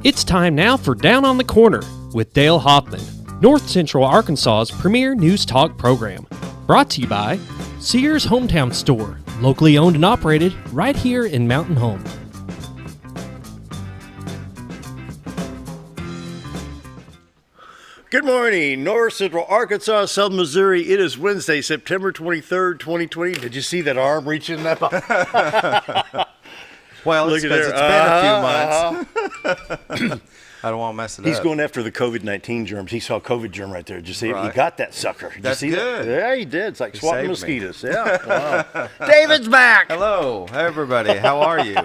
It's time now for Down on the Corner with Dale Hoffman, North Central Arkansas's premier news talk program. Brought to you by Sears Hometown Store, locally owned and operated right here in Mountain Home. Good morning, North Central Arkansas, Southern Missouri. It is Wednesday, September 23rd, 2020. Did you see that arm reaching up? Well, Look it's at because there. it's been a few months. I don't want to mess it He's up. going after the COVID-19 germs. He saw COVID germ right there. Did you see it? He Right. got that sucker. Did That's you see good. That? Yeah, he did. It's like You swatting saved me. mosquitoes. Yeah. Wow. David's back. Hello, everybody. How are you?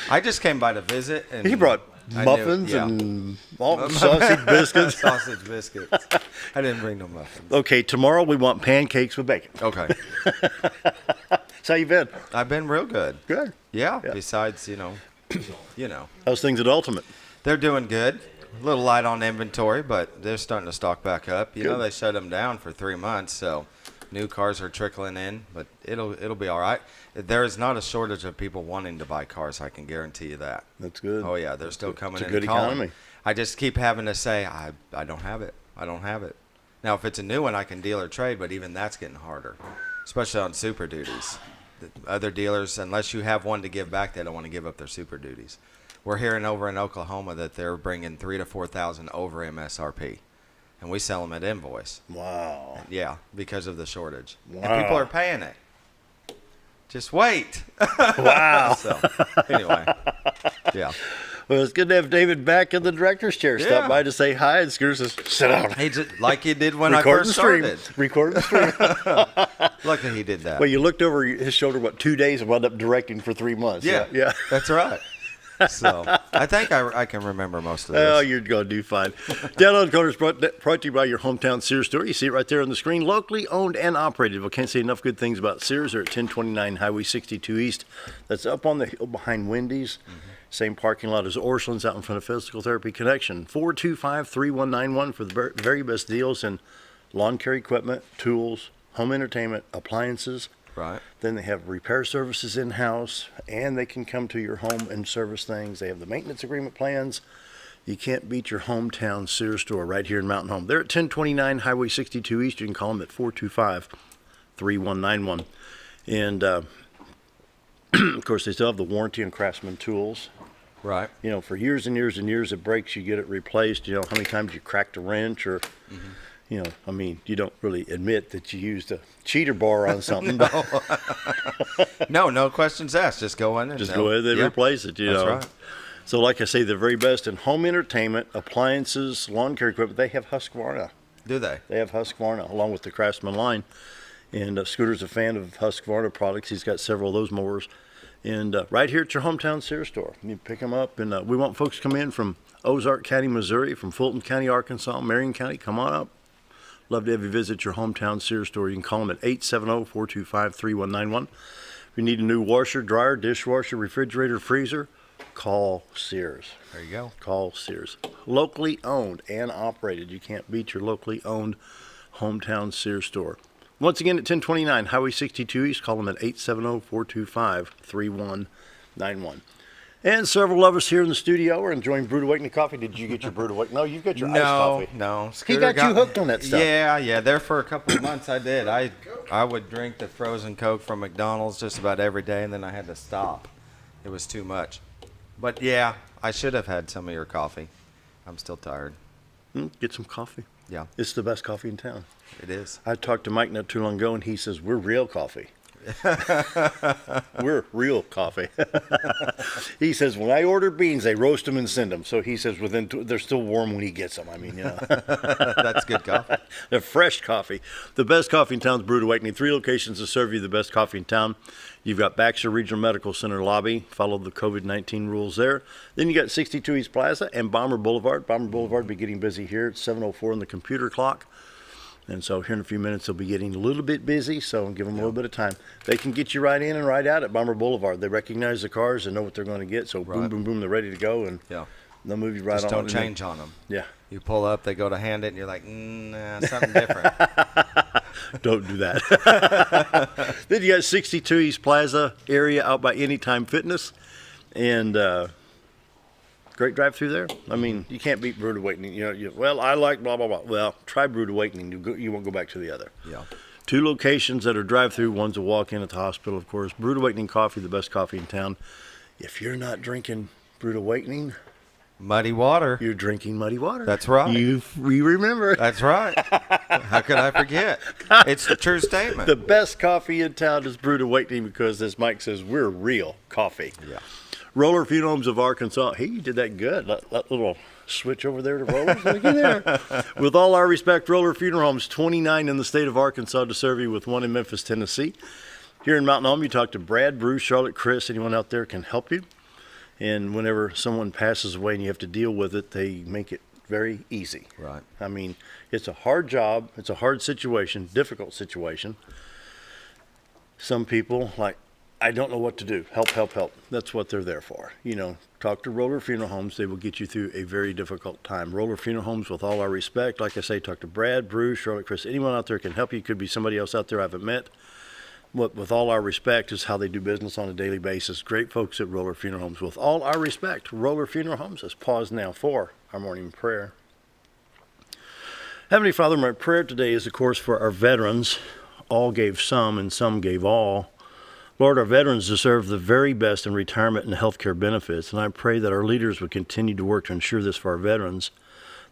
I just came by to visit. And He brought I knew- muffins yeah. and all sausage biscuits. Sausage biscuits. I didn't bring no muffins. Okay, tomorrow we want pancakes with bacon. Okay. So how you been? I've been real good. Good. Yeah. Yeah. Besides, you know. How's things at Ultimate? They're doing good. A little light on inventory, but they're starting to stock back up. You know, Good. they shut them down for 3 months, so new cars are trickling in, but it'll be all right. There is not a shortage of people wanting to buy cars. I can guarantee you that. That's good. Oh yeah, they're still coming It's a in. good and calling. economy. I just keep having to say I don't have it. I don't have it. Now, if it's a new one, I can deal or trade, but even that's getting harder, especially on Super Duties. The other dealers, unless you have one to give back, they don't want to give up their Super Duties. We're hearing over in Oklahoma that they're bringing 3,000 to 4,000 over MSRP, and we sell them at invoice. Wow. Yeah, because of the shortage, Wow. and people are paying it. Just wait. Wow. So anyway, yeah. Well, it's good to have David back in the director's chair. Yeah. Stop by to say hi, and Screw says, sit down. He just like he did when Record I first and stream. started. Record and stream. Luckily he did that. Well, you looked over his shoulder, 2 days, and wound up directing for 3 months. Yeah, Yeah. that's right. So I think I can remember most of this. Oh, you're going to do fine. Down on the Corner is brought to you by your hometown Sears store. You see it right there on the screen. Locally owned and operated. We can't say enough good things about Sears. They're at 1029 Highway 62 East. That's up on the hill behind Wendy's. Mm-hmm. Same parking lot as Orscheln's out in front of Physical Therapy Connection. 425-3191 for the very best deals in lawn care equipment, tools, home entertainment, appliances. Right. Then they have repair services in-house, and they can come to your home and service things. They have the maintenance agreement plans. You can't beat your hometown Sears store right here in Mountain Home. They're at 1029 Highway 62 East. You can call them at 425-3191. And, of course, they still have the warranty on Craftsman tools. Right. You know, for years and years and years, it breaks, you get it replaced. You know, how many times you cracked a wrench or... Mm-hmm. You know, I mean, you don't really admit that you used a cheater bar on something. No questions asked. Just go in and Go ahead and replace it, you That's know. right. So like I say, the very best in home entertainment, appliances, lawn care equipment. They have Husqvarna. Do they? They have Husqvarna along with the Craftsman line. And Scooter's a fan of Husqvarna products. He's got several of those mowers. And right here at your hometown Sears store. You pick them up. And we want folks to come in from Ozark County, Missouri, from Fulton County, Arkansas, Marion County. Come on up. Love to have you visit your hometown Sears store. You can call them at 870-425-3191. If you need a new washer, dryer, dishwasher, refrigerator, freezer, call Sears. There you go. Call Sears. Locally owned and operated. You can't beat your locally owned hometown Sears store. Once again, at 1029 Highway 62 East, call them at 870-425-3191. And several of us here in the studio are enjoying Brewed Awakening coffee. Did you get your Brewed Awakening? No, you've got your iced coffee. No. He Scooter got you hooked on that stuff. Yeah. There for a couple of months I did. I would drink the frozen Coke from McDonald's just about every day, and then I had to stop. It was too much. But yeah, I should have had some of your coffee. I'm still tired. Get some coffee. Yeah, It's the best coffee in town. it is. I talked to Mike not too long ago, and he says, we're real coffee. We're real coffee. He says, when I order beans, they roast them and send them. So he says, they're still warm when he gets them. I mean, you know. That's good coffee. They're fresh coffee. The best coffee in town is Brewed Awakening. 3 locations to serve you the best coffee in town. You've got Baxter Regional Medical Center lobby. Follow the COVID-19 rules there. Then you got 62 East Plaza and Bomber Boulevard. Bomber Boulevard will be getting busy here at 7:04 on the computer clock. And so here in a few minutes, they'll be getting a little bit busy, so give them a little bit of time. They can get you right in and right out at Bomber Boulevard. They recognize the cars and know what they're going to get, so boom, boom, boom, they're ready to go, and Yeah. they'll move you right Just on. don't change on them. Yeah. You pull up, they go to hand it, and you're like, nah, something different. Don't do that. Then you got 62 East Plaza area out by Anytime Fitness. And Great drive-through there. I mean, you can't beat Brewed Awakening. Well, I like blah, blah, blah. Well, try Brewed Awakening. You won't go back to the other. Yeah. 2 locations that are drive-through. One's a walk-in at the hospital, of course. Brewed Awakening Coffee, the best coffee in town. If you're not drinking Brewed Awakening, Muddy water. you're drinking muddy water. That's right. You remember. That's right. How could I forget? It's a true statement. The best coffee in town is Brewed Awakening because, as Mike says, we're real coffee. Yeah. Roller Funeral Homes of Arkansas. Hey, you did that good. That little switch over there to Roller. Look at there. With all our respect, Roller Funeral Homes, 29 in the state of Arkansas to serve you, with 1 in Memphis, Tennessee. Here in Mountain Home, you talk to Brad, Bruce, Charlotte, Chris. Anyone out there can help you. And whenever someone passes away and you have to deal with it, they make it very easy. Right. I mean, it's a hard job. It's a hard situation, difficult situation. Some people, like, I don't know what to do. Help, help, help. That's what they're there for. Talk to Roller Funeral Homes. They will get you through a very difficult time. Roller Funeral Homes, with all our respect. Like I say, talk to Brad, Bruce, Charlotte, Chris. Anyone out there can help you. Could be somebody else out there I haven't met. What, with all our respect, is how they do business on a daily basis. Great folks at Roller Funeral Homes. With all our respect, Roller Funeral Homes. Let's pause now for our morning prayer. Heavenly Father, my prayer today is, of course, for our veterans. All gave some and some gave all. Lord, our veterans deserve the very best in retirement and health care benefits, and I pray that our leaders would continue to work to ensure this for our veterans.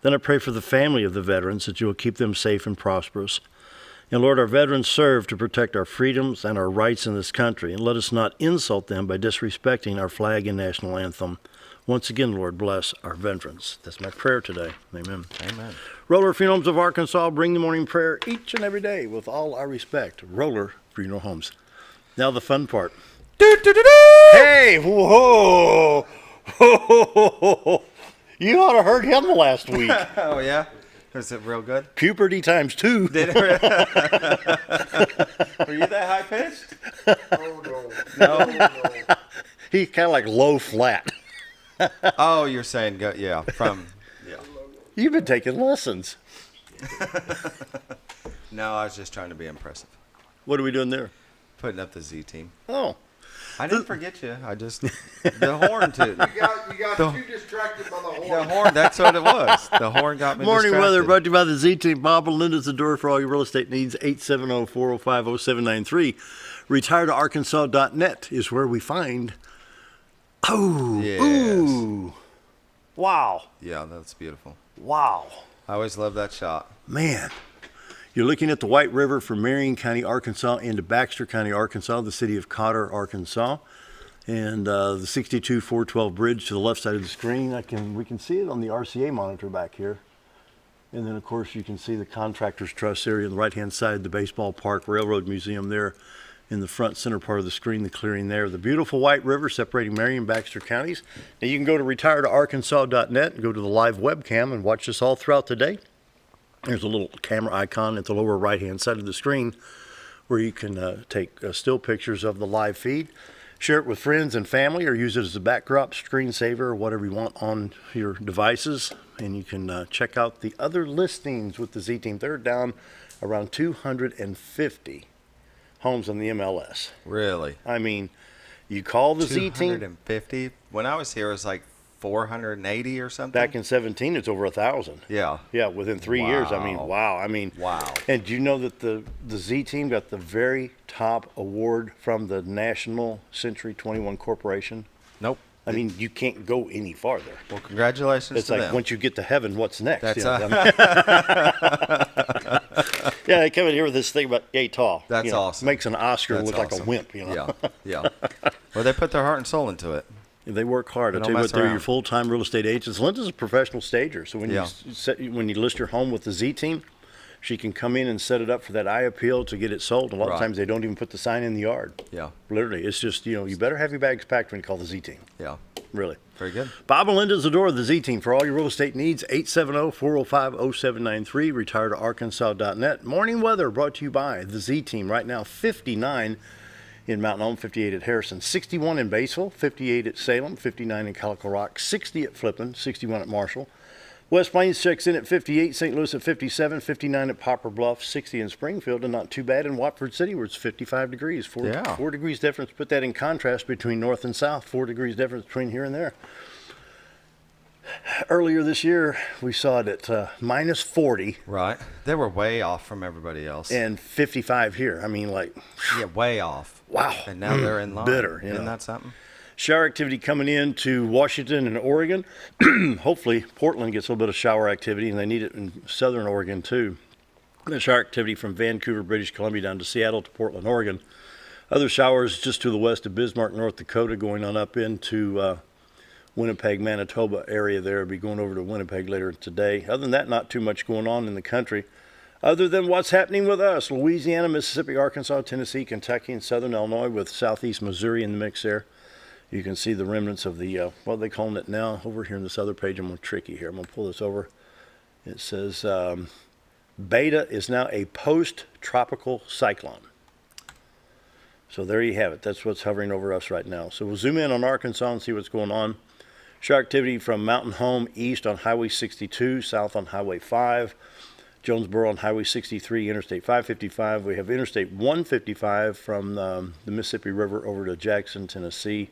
Then I pray for the family of the veterans, that you will keep them safe and prosperous. And Lord, our veterans serve to protect our freedoms and our rights in this country, and let us not insult them by disrespecting our flag and national anthem. Once again, Lord, bless our veterans. That's my prayer today. Amen. Amen. Roller Funeral Homes of Arkansas, bring the morning prayer each and every day with all our respect. Roller Funeral Homes. Now the fun part. Hey, whoa. You ought to heard him last week. Oh, yeah? Was it real good? Puberty times 2. Did it? Were you that high-pitched? Oh, No? no. He's kind of like low flat. Oh, you're saying, yeah, from, yeah. You've been taking lessons. No, I was just trying to be impressive. What are we doing there? Putting up the Z team. Oh, I didn't forget you. I just, the horn too. You got too distracted by the horn. The horn, that's what it was. The horn got me morning distracted. weather brought to you by the Z Team. Bob and Linda's the door for all your real estate needs. 870-405-0793. RetireToArkansas.net is where we find. Oh, Yes. ooh, wow, Yeah, that's beautiful. wow, I always love that shot. man. You're looking at the White River from Marion County, Arkansas, into Baxter County, Arkansas, the city of Cotter, Arkansas, and the 62-412 bridge to the left side of the screen. We can see it on the RCA monitor back here, and then of course you can see the Contractors Trust area on the right-hand side, the baseball park, Railroad Museum there in the front center part of the screen, the clearing there. The beautiful White River separating Marion and Baxter counties. Now you can go to RetireToArkansas.net and go to the live webcam and watch this all throughout the day. There's a little camera icon at the lower right-hand side of the screen where you can take still pictures of the live feed, share it with friends and family, or use it as a backdrop, screensaver, or whatever you want on your devices. And you can check out the other listings with the Z-Team. They're down around 250 homes on the MLS. Really? I mean, you call the Z-Team. 250? When I was here, it was like 480 or something. Back in 17, it's over 1,000. Yeah. Yeah, within 3 years. I mean, wow. I mean, Wow. And do you know that the Z Team got the very top award from the National Century 21 Corporation? Nope. I mean, you can't go any farther. Well, congratulations It's to like them. once you get to heaven, what's next? That's You know, yeah, they come in here with this thing about yay tall. That's awesome. Makes an Oscar That's look like a awesome. wimp. You know. Yeah. Well, they put their heart and soul into it. They work hard. I They tell don't you what, mess they're your around. full-time real estate agents. Linda's a professional stager, so when Yeah. when you list your home with the Z Team, she can come in and set it up for that eye appeal to get it sold. A lot of Right. times they don't even put the sign in the yard. Yeah. Literally, it's just, you better have your bags packed when you call the Z Team. Yeah. Really. Very good. Bob and Linda's the door of the Z Team for all your real estate needs. 870-405-0793. RetireToArkansas.net. Morning weather brought to you by the Z Team. Right now, 59 in Mountain Home, 58 at Harrison, 61 in Batesville, 58 at Salem, 59 in Calico Rock, 60 at Flippin, 61 at Marshall. West Plains checks in at 58, St. Louis at 57, 59 at Poplar Bluff, 60 in Springfield, and not too bad in Watford City where it's 55 degrees. 4 degrees difference. Put that in contrast between north and south, 4 degrees difference between here and there. Earlier this year, we saw it at minus 40 Right. They were way off from everybody else. and 55 here. I mean, like, Yeah, way off. wow. And now they're in line. Bitter, Isn't that something? Shower activity coming in to Washington and Oregon. Hopefully, Portland gets a little bit of shower activity, and they need it in southern Oregon, too. The shower activity from Vancouver, British Columbia, down to Seattle to Portland, Oregon. Other showers just to the west of Bismarck, North Dakota, going on up into Winnipeg, Manitoba area there. I'll be going over to Winnipeg later today. Other than that, not too much going on in the country. Other than what's happening with us, Louisiana, Mississippi, Arkansas, Tennessee, Kentucky, and southern Illinois, with southeast Missouri in the mix there. You can see the remnants of the, what are they calling it now? Over here on this other page, I'm going to tricky here. I'm going to pull this over. It says Beta is now a post-tropical cyclone. So there you have it. That's what's hovering over us right now. So we'll zoom in on Arkansas and see what's going on. Shower activity from Mountain Home east on Highway 62, south on Highway 5, Jonesboro on Highway 63, Interstate 555. We have Interstate 155 from the Mississippi River over to Jackson, Tennessee,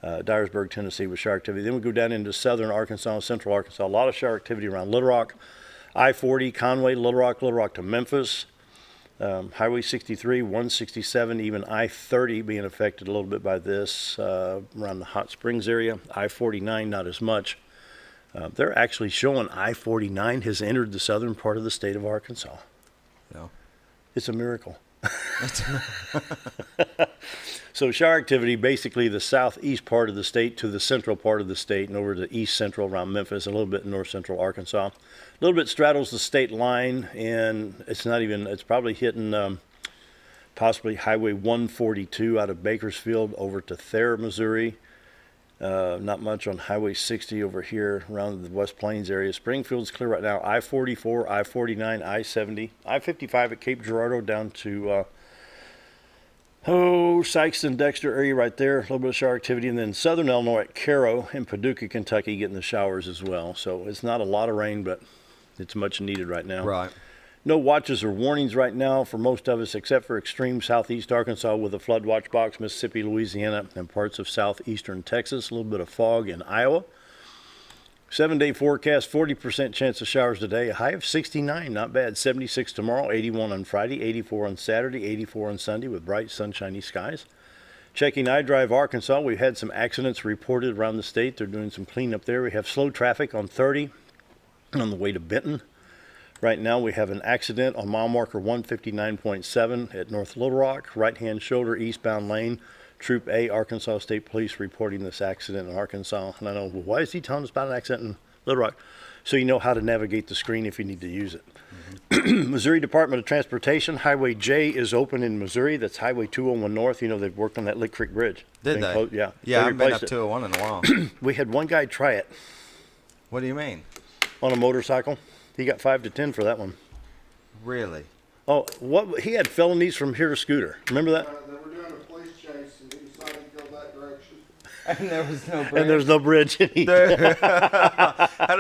Dyersburg, Tennessee with shower activity. Then we go down into southern Arkansas, central Arkansas. A lot of shower activity around Little Rock, I-40, Conway, Little Rock to Memphis. Highway 63, 167, even I-30 being affected a little bit by this around the Hot Springs area. I-49, not as much. They're actually showing I-49 has entered the southern part of the state of Arkansas. No. It's a miracle. So shower activity, basically the southeast part of the state to the central part of the state and over to east central around Memphis, a little bit in north central Arkansas. A little bit straddles the state line, and it's probably hitting possibly Highway 142 out of Bakersfield over to Thayer, Missouri. Not much on Highway 60 over here around the West Plains area. Springfield's clear right now. I-44, I-49, I-70, I-55 at Cape Girardeau down to Sykes and Dexter area right there. A little bit of shower activity. And then southern Illinois at Cairo and Paducah, Kentucky getting the showers as well. So it's not a lot of rain, but it's much needed right now. Right. No watches or warnings right now for most of us except for extreme southeast Arkansas with a flood watch box, Mississippi, Louisiana, and parts of southeastern Texas. A little bit of fog in Iowa. 7-day forecast, 40% chance of showers today. A high of 69, not bad. 76 tomorrow, 81 on Friday, 84 on Saturday, 84 on Sunday with bright, sunshiny skies. Checking iDrive Arkansas, we've had some accidents reported around the state. They're doing some cleanup there. We have slow traffic on 30 on the way to Benton. Right now we have an accident on mile marker 159.7 at North Little Rock, right-hand shoulder, eastbound lane. Troop A, Arkansas State Police reporting this accident in Arkansas. And I know, well, why is he telling us about an accident in Little Rock? So you know how to navigate the screen if you need to use it. Mm-hmm. Missouri Department of Transportation, Highway J is open in Missouri. That's Highway 201 North. You know, they've worked on that Lick Creek Bridge. Did they? Yeah. Yeah, They I've been up replaced it. 201 in a while. We had one guy try it What do you mean? on a motorcycle. He got 5 to 10 for that one. Really? Oh, what? He had felonies from here to Scooter. Remember that? They were doing a police chase and he decided to go that direction. And there was no bridge. And there's no bridge. How did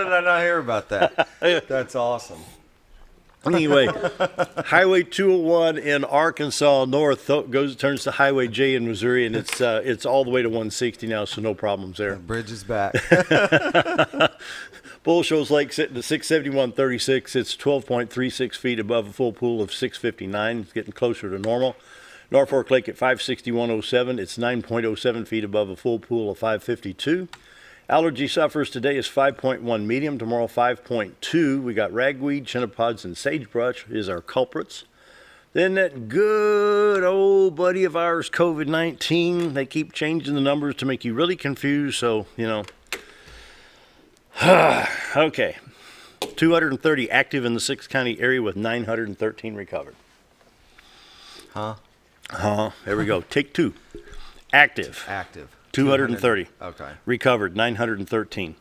I not hear about that? That's awesome. Anyway, Highway 201 in Arkansas North turns to Highway J in Missouri, and it's all the way to 160 now, so no problems there. The bridge is back. Bull Shoals Lake sitting at 671.36. It's 12.36 feet above a full pool of 659. It's getting closer to normal. Norfolk Lake at 561.07. It's 9.07 feet above a full pool of 552. Allergy sufferers today is 5.1 medium. Tomorrow 5.2. We got ragweed, chenopod's, and sagebrush is our culprits. Then that good old buddy of ours, COVID-19. They keep changing the numbers to make you really confused. So, you know. Okay. 230 active in the 6-county area with 913 recovered. There we go. Take 2. Active. 230. Okay. Recovered, 913.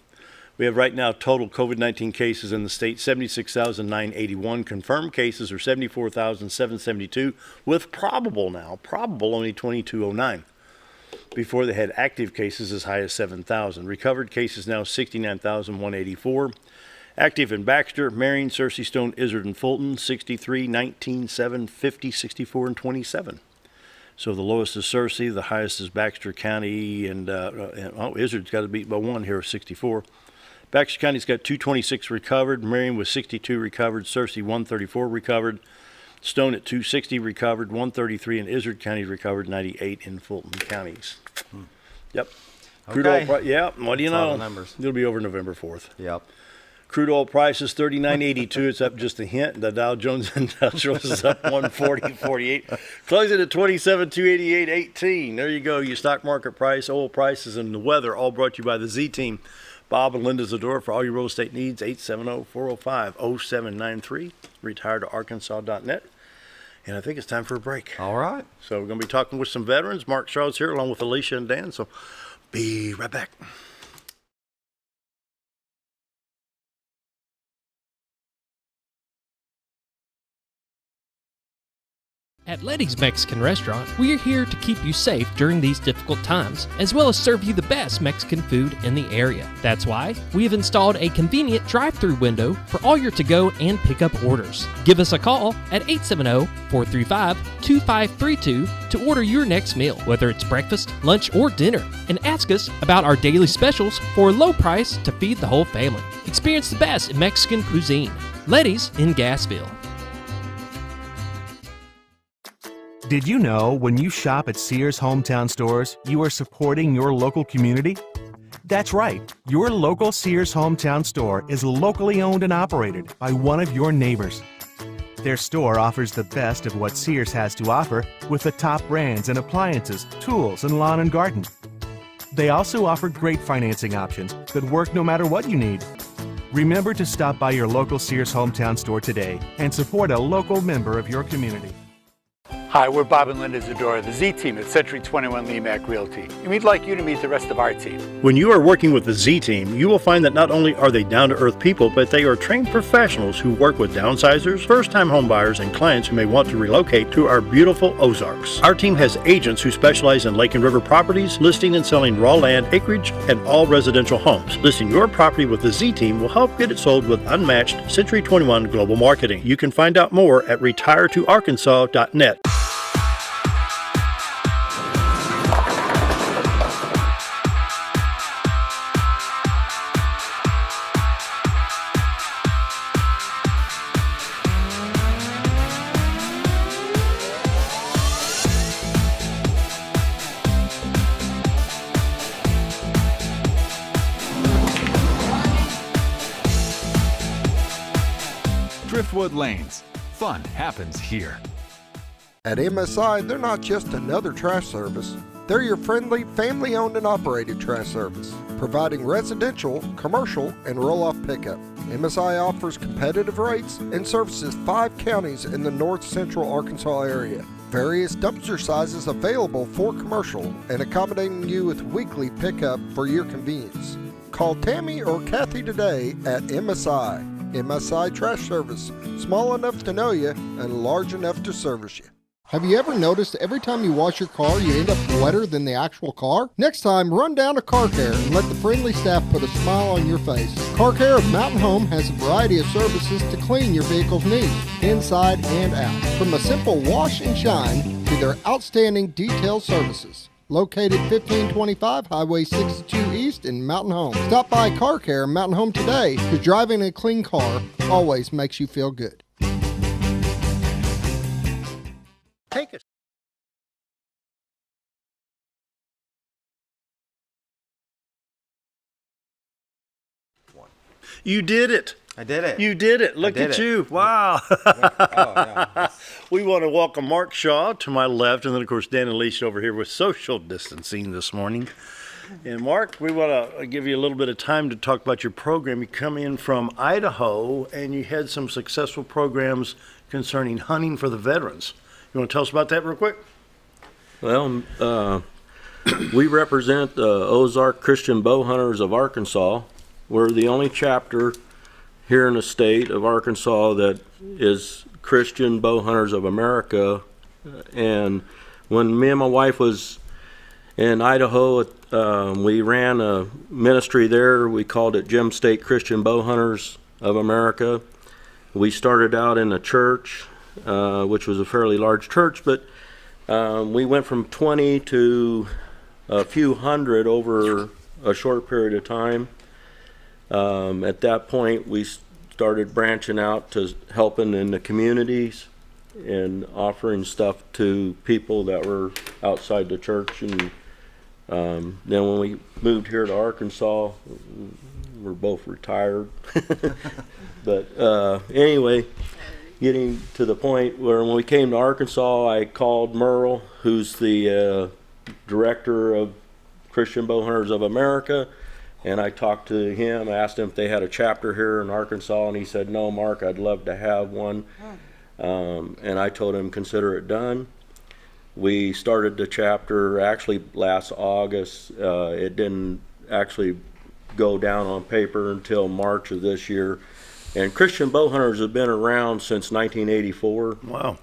We have right now total COVID-19 cases in the state, 76,981. Confirmed cases are 74,772 with probable only 2,209. Before they had active cases as high as 7,000. Recovered cases now 69,184. Active in Baxter, Marion, Searcy, Stone, Izard, and Fulton, 63, 19, 7, 50, 64, and 27. So the lowest is Searcy, the highest is Baxter County, and Izard's got to beat by 1 here, 64. Baxter County's got 226 recovered, Marion with 62 recovered, Searcy 134 recovered, Stone at 260 recovered, 133 in Izard County recovered, 98 in Fulton counties. Yep. Crude oil Okay. yeah, what do you That's all know? the numbers. It'll be over November 4th. Yep. Crude oil prices 39.82. It's up just a hint. The Dow Jones Industrial is up 140.48, closing at 27,288.18. There you go. Your stock market price, oil prices, and the weather, all brought to you by the Z Team. Bob and Linda Zador for all your real estate needs. 870-405-0793. Retiredtoarkansas.net. And I think it's time for a break. All right. So we're going to be talking with some veterans. Mark Shaw's here along with Elesha and Dan. So be right back. At Letty's Mexican Restaurant, we are here to keep you safe during these difficult times, as well as serve you the best Mexican food in the area. That's why we have installed a convenient drive-through window for all your to-go and pickup orders. Give us a call at 870-435-2532 to order your next meal, whether it's breakfast, lunch, or dinner, and ask us about our daily specials for a low price to feed the whole family. Experience the best in Mexican cuisine. Letty's in Gassville. Did you know when you shop at Sears Hometown Stores, you are supporting your local community? That's right. Your local Sears Hometown Store is locally owned and operated by one of your neighbors. Their store offers the best of what Sears has to offer with the top brands and appliances, tools, and lawn and garden. They also offer great financing options that work no matter what you need. Remember to stop by your local Sears Hometown Store today and support a local member of your community. Hi, we're Bob and Linda Zadora, the Z Team at Century 21 Lemac Realty, and we'd like you to meet the rest of our team. When you are working with the Z Team, you will find that not only are they down-to-earth people, but they are trained professionals who work with downsizers, first-time homebuyers, and clients who may want to relocate to our beautiful Ozarks. Our team has agents who specialize in lake and river properties, listing and selling raw land, acreage, and all residential homes. Listing your property with the Z Team will help get it sold with unmatched Century 21 global marketing. You can find out more at retiredtoarkansas.net. Driftwood Lanes. Fun happens here. At MSI, they're not just another trash service. They're your friendly, family-owned and operated trash service, providing residential, commercial, and roll-off pickup. MSI offers competitive rates and services 5 counties in the north central Arkansas area. Various dumpster sizes available for commercial and accommodating you with weekly pickup for your convenience. Call Tammy or Kathy today at MSI. MSI Trash Service, small enough to know you and large enough to service you. Have you ever noticed every time you wash your car, you end up wetter than the actual car? Next time, run down to Car Care and let the friendly staff put a smile on your face. Car Care of Mountain Home has a variety of services to clean your vehicle's needs, inside and out. From a simple wash and shine to their outstanding detailed services. Located 1525 Highway 62 East in Mountain Home. Stop by Car Care Mountain Home today, because driving a clean car always makes you feel good. Take it. You did it. I did it. You did it. Look did at it. you. Wow. yeah. We want to welcome Mark Shaw to my left, and then, of course, Dan and Elesha over here with social distancing this morning. And, Mark, we want to give you a little bit of time to talk about your program. You come in from Idaho, and you had some successful programs concerning hunting for the veterans. You want to tell us about that real quick? Well, we represent the Ozark Christian Bow Hunters of Arkansas. We're the only chapter here in the state of Arkansas that is Christian Bow Hunters of America. And when me and my wife was in Idaho, we ran a ministry there. We called it Gem State Christian Bow Hunters of America. We started out in a church, which was a fairly large church, but we went from 20 to a few hundred over a short period of time. At that point, we started branching out to helping in the communities and offering stuff to people that were outside the church. And then when we moved here to Arkansas, we're both retired. But anyway, getting to the point where when we came to Arkansas, I called Merle, who's the director of Christian Bowhunters of America, and I talked to him, asked him if they had a chapter here in Arkansas, and he said, no, Mark, I'd love to have one. And I told him, consider it done. We started the chapter actually last August. It didn't actually go down on paper until March of this year. And Christian Bowhunters have been around since 1984. Wow.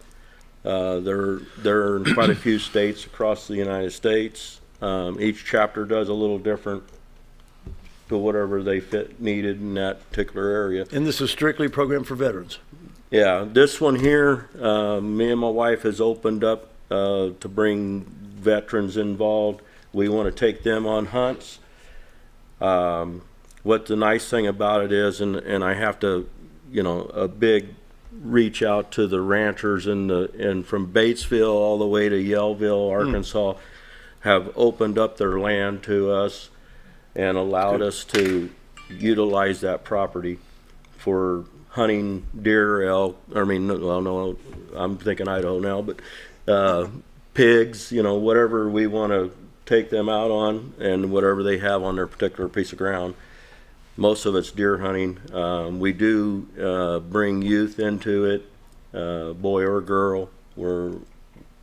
They're in quite a few states across the United States. Each chapter does a little different to whatever they fit needed in that particular area. And this is strictly programmed for veterans. Yeah, this one here, me and my wife has opened up to bring veterans involved. We want to take them on hunts. What the nice thing about it is, and I have to, a big reach out to the ranchers and from Batesville all the way to Yellville, Arkansas, have opened up their land to us and allowed us to utilize that property for hunting deer, elk. No, I'm thinking Idaho now, but pigs, whatever we want to take them out on, and whatever they have on their particular piece of ground. Most of it's deer hunting. We do bring youth into it, boy or girl, or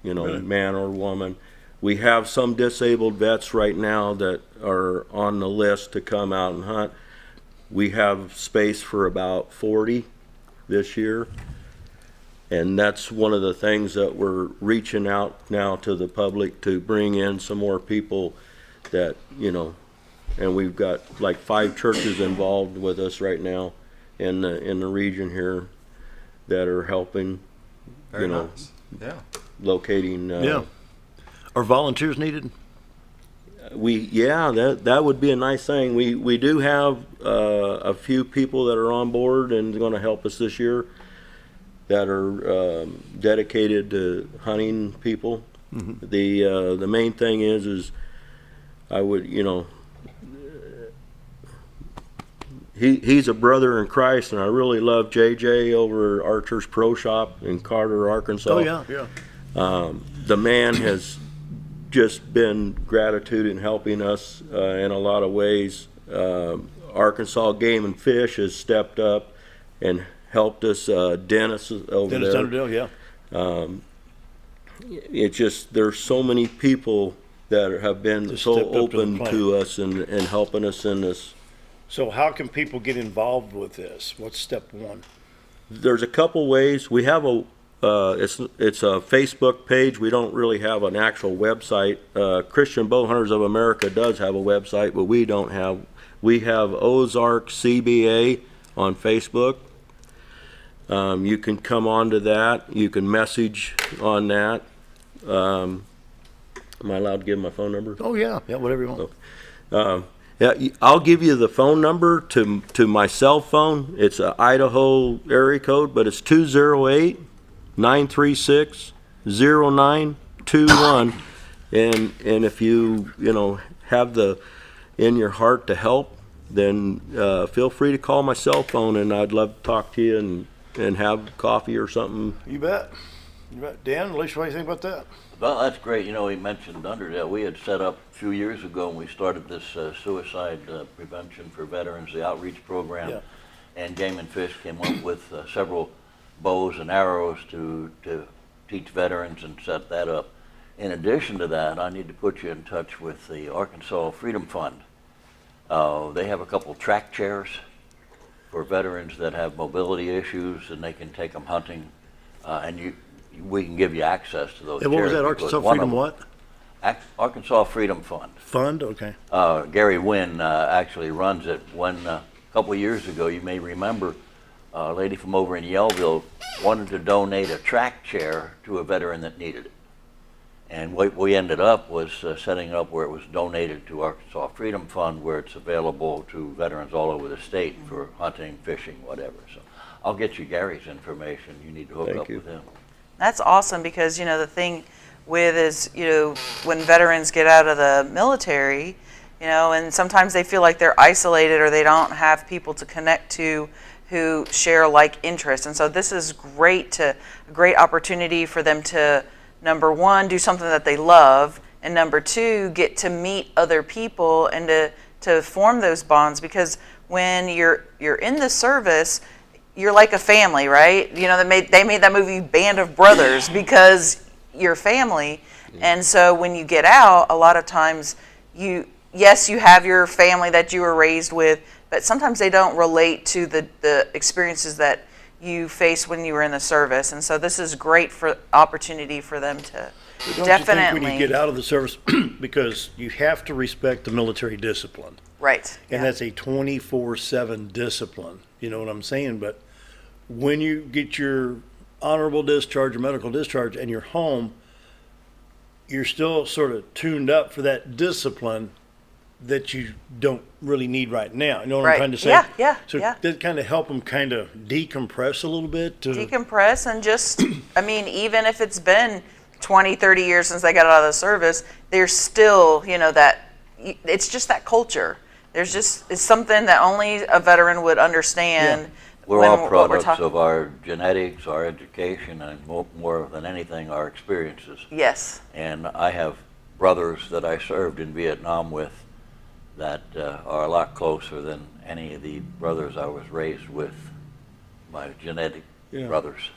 man or woman. We have some disabled vets right now that are on the list to come out and hunt. We have space for about 40 this year, and that's one of the things that we're reaching out now to the public to bring in some more people that, and we've got like 5 churches involved with us right now in the region here that are helping, Very nice. Yeah. locating. Are volunteers needed? That would be a nice thing. We do have a few people that are on board and going to help us this year that are dedicated to hunting people. Mm-hmm. The main thing is I would, he's a brother in Christ, and I really love JJ over at Archer's Pro Shop in Carter, Arkansas. Oh yeah. The man has just been gratitude in helping us in a lot of ways. Arkansas Game and Fish has stepped up and helped us. Dennis over there. Underdale, yeah. It's just there's so many people that have been Just so stepped up to the open plate. to us and helping us in this. So how can people get involved with this? What's step one? There's a couple ways. We have it's a Facebook page. We don't really have an actual website. Christian Bowhunters of America does have a website, but we don't have. We have Ozark CBA on Facebook. You can come onto that. You can message on that. Am I allowed to give my phone number? Oh yeah, whatever you want. Yeah, I'll give you the phone number to my cell phone. It's an Idaho area code, but it's 208-936-0921. And if you have in your heart to help, then feel free to call my cell phone, and I'd love to talk to you and have coffee or something. You bet. Dan, Elesha, what do you think about that? Well, that's great. He mentioned Underdale. We had set up a few years ago when we started this suicide prevention for veterans, the outreach program. Yeah. And Game and Fish came up with several bows and arrows to teach veterans and set that up. In addition to that, I need to put you in touch with the Arkansas Freedom Fund. They have a couple track chairs for veterans that have mobility issues, and they can take them hunting, and we can give you access to those And what was chairs that, because Arkansas one of Freedom them- what? Arkansas Freedom Fund. Fund, okay. Gary Wynn actually runs it. A couple of years ago, you may remember, a lady from over in Yellville wanted to donate a track chair to a veteran that needed it. And what we ended up was setting it up where it was donated to Arkansas Freedom Fund, where it's available to veterans all over the state for hunting, fishing, whatever. So I'll get you Gary's information. You need to hook up with him. That's awesome, because, the thing with is, when veterans get out of the military, and sometimes they feel like they're isolated or they don't have people to connect to who share like interests. And so this is a great opportunity for them to, number one, do something that they love, and number two, get to meet other people and to form those bonds. Because when you're in the service, you're like a family, right? They made that movie Band of Brothers because you're family. And so when you get out, a lot of times you have your family that you were raised with, but sometimes they don't relate to the experiences that you faced when you were in the service. And so this is great for opportunity for them to Don't definitely. you think when you get out of the service, because you have to respect the military discipline. Right. And that's a 24/7 discipline. You know what I'm saying? But when you get your honorable discharge or medical discharge and you're home, you're still sort of tuned up for that discipline that you don't really need right now. You know what I'm trying to say? Yeah. So that kind of help them kind of decompress a little bit. Decompress and just, even if it's been 20, 30 years since they got out of the service, there's still, it's just that culture. It's something that only a veteran would understand. Yeah. We're all products of our genetics, our education, and more than anything, our experiences. Yes. And I have brothers that I served in Vietnam with that are a lot closer than any of the brothers I was raised with, my genetic brothers.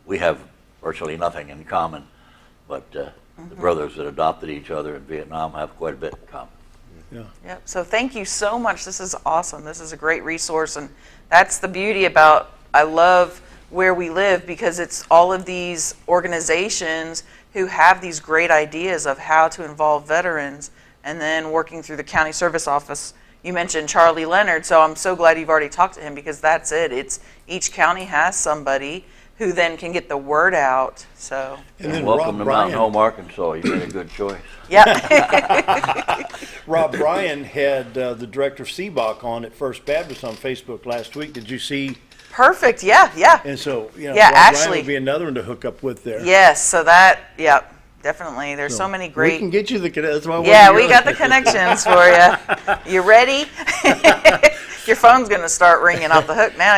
We have virtually nothing in common, but the brothers that adopted each other in Vietnam have quite a bit in common. Yeah. So thank you so much. This is awesome. This is a great resource, and that's the beauty about, I love where we live, because it's all of these organizations who have these great ideas of how to involve veterans, and then working through the county service office. You mentioned Charlie Leonard, so I'm so glad you've already talked to him, because that's it. It's each county has somebody who then can get the word out. So and then welcome Rob to Mountain Bryan. Home, Arkansas. You made a good choice. Yeah. Rob Bryan had the director of CBOC on at First Baptist on Facebook last week. Did you see? Perfect. Yeah. And so, Rob Ashley Bryan would be another one to hook up with there. Yes. So definitely. There's so many great. We can get you the connections. We got the connections for you. You ready? Your phone's going to start ringing off the hook now.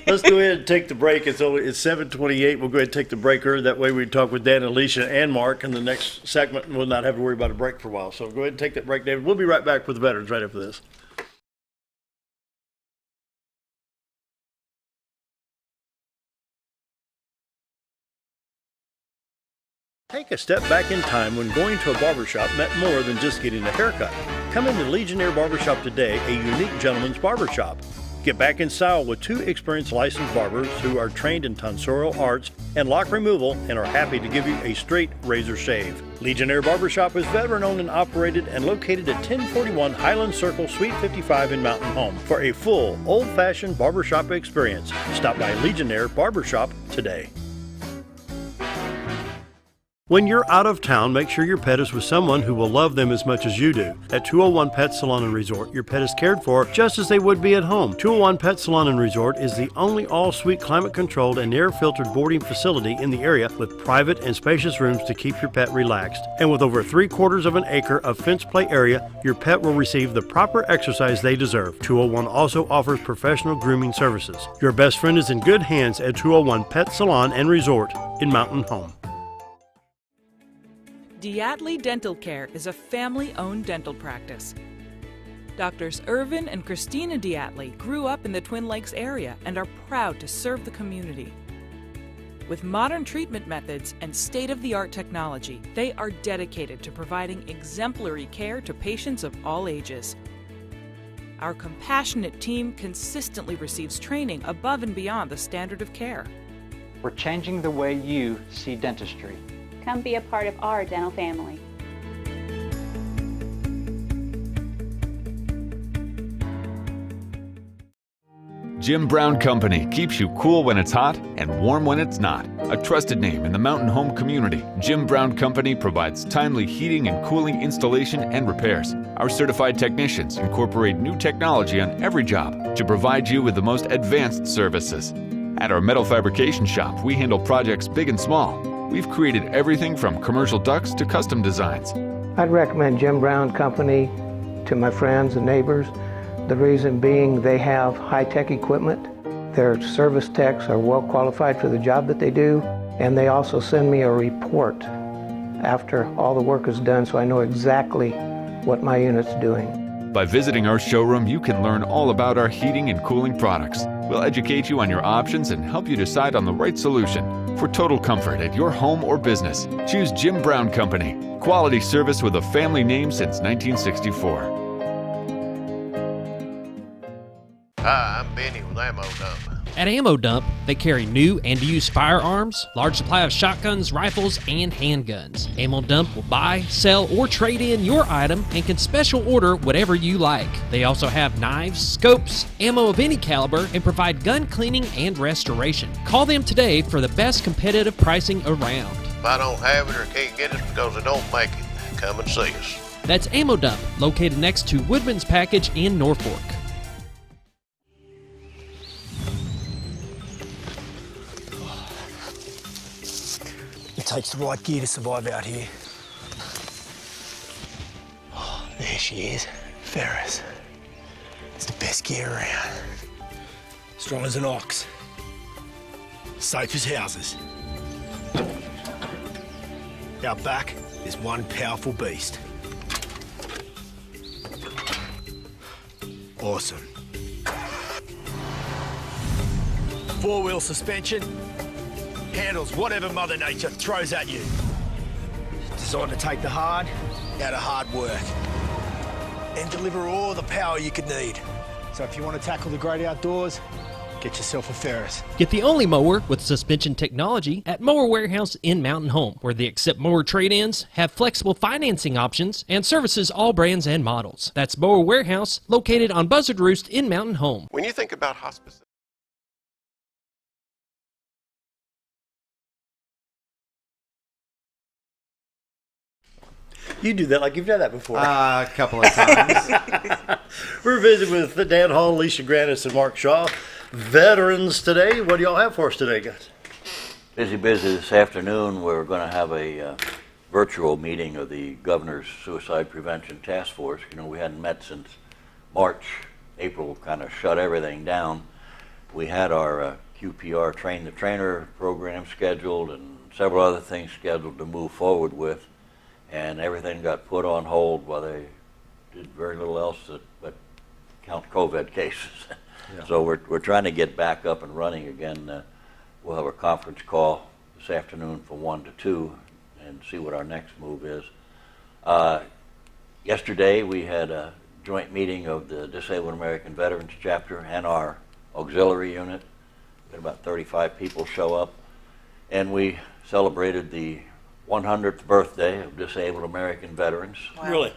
Let's go ahead and take the break. It's 7:28. We'll go ahead and take the breaker. That way we can talk with Dan, Elesha, and Mark in the next segment, and we'll not have to worry about a break for a while. So go ahead and take that break, David. We'll be right back with the veterans right after this. Take a step back in time when going to a barbershop meant more than just getting a haircut. Come into Legionnaire Barbershop today, a unique gentleman's barbershop. Get back in style with 2 experienced licensed barbers who are trained in tonsorial arts and lock removal and are happy to give you a straight razor shave. Legionnaire Barbershop is veteran-owned and operated and located at 1041 Highland Circle, Suite 55 in Mountain Home. For a full, old-fashioned barbershop experience, stop by Legionnaire Barbershop today. When you're out of town, make sure your pet is with someone who will love them as much as you do. At 201 Pet Salon and Resort, your pet is cared for just as they would be at home. 201 Pet Salon and Resort is the only all-suite climate-controlled and air-filtered boarding facility in the area with private and spacious rooms to keep your pet relaxed. And with over 3/4 of an acre of fenced play area, your pet will receive the proper exercise they deserve. 201 also offers professional grooming services. Your best friend is in good hands at 201 Pet Salon and Resort in Mountain Home. Diatley Dental Care is a family-owned dental practice. Doctors Irvin and Christina Diatley grew up in the Twin Lakes area and are proud to serve the community. With modern treatment methods and state-of-the-art technology, they are dedicated to providing exemplary care to patients of all ages. Our compassionate team consistently receives training above and beyond the standard of care. We're changing the way you see dentistry. Come be a part of our dental family. Jim Brown Company keeps you cool when it's hot and warm when it's not. A trusted name in the mountain home community, Jim Brown Company provides timely heating and cooling installation and repairs. Our certified technicians incorporate new technology on every job to provide you with the most advanced services. At our metal fabrication shop, we handle projects big and small. We've created everything from commercial ducts to custom designs. I'd recommend Jim Brown Company to my friends and neighbors. The reason being they have high-tech equipment. Their service techs are well qualified for the job that they do, and they also send me a report after all the work is done so I know exactly what my unit's doing. By visiting our showroom, you can learn all about our heating and cooling products. We'll educate you on your options and help you decide on the right solution. For total comfort at your home or business, choose Jim Brown Company. Quality service with a family name since 1964. Hi, I'm Benny with Ammo Dump. At Ammo Dump, they carry new and used firearms, large supply of shotguns, rifles, and handguns. Ammo Dump will buy, sell, or trade in your item and can special order whatever you like. They also have knives, scopes, ammo of any caliber, and provide gun cleaning and restoration. Call them today for the best competitive pricing around. If I don't have it or can't get it because I don't make it, come and see us. That's Ammo Dump, located next to Woodman's Package in Norfolk. It takes the right gear to survive out here. Oh, there she is, Ferris. It's the best gear around. Strong as an ox. Safe as houses. Out back, there's one powerful beast. Awesome. Four-wheel suspension. Handles whatever Mother Nature throws at you. Designed to take the hard out of hard work and deliver all the power you could need. So if you want to tackle the great outdoors, get yourself a Ferris. Get the only mower with suspension technology at Mower Warehouse in Mountain Home, where they accept mower trade-ins, have flexible financing options, and services all brands and models. That's Mower Warehouse, located on Buzzard Roost in Mountain Home. When you think about hospice, You do that like you've done that before. A couple of times. We're visiting with Dan Hall, Elesha, Granniss, and Mark Shaw. Veterans today. What do y'all have for us today, guys? Busy this afternoon. We're going to have a virtual meeting of the Governor's Suicide Prevention Task Force. You know, we hadn't met since March. April kind of shut everything down. We had our QPR Train the Trainer program scheduled and several other things scheduled to move forward with. And everything got put on hold while they did very little else but count COVID cases. Yeah. So we're trying to get back up and running again. We'll have a conference call this afternoon from 1 to 2 and see what our next move is. Yesterday we had a joint meeting of the Disabled American Veterans Chapter and our auxiliary unit. We had about 35 people show up, and we celebrated the 100th birthday of Disabled American Veterans. Wow. Really?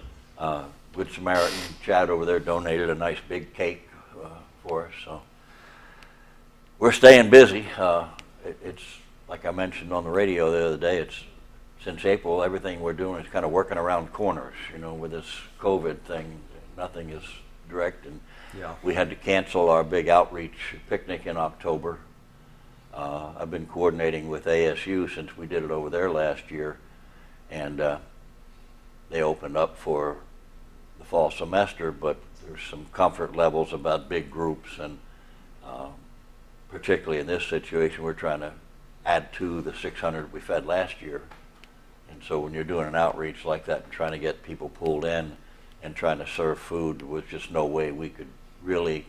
Good Samaritan Chad over there donated a nice big cake for us. So we're staying busy. It's like I mentioned on the radio the other day. It's since April, everything we're doing is kind of working around corners. You know, with this COVID thing, nothing is direct, and we had to cancel our big outreach picnic in October. I've been coordinating with ASU since we did it over there last year, and they opened up for the fall semester, but there's some comfort levels about big groups, and particularly in this situation, we're trying to add to the 600 we fed last year. And so when you're doing an outreach like that and trying to get people pulled in and trying to serve food, there was just no way we could really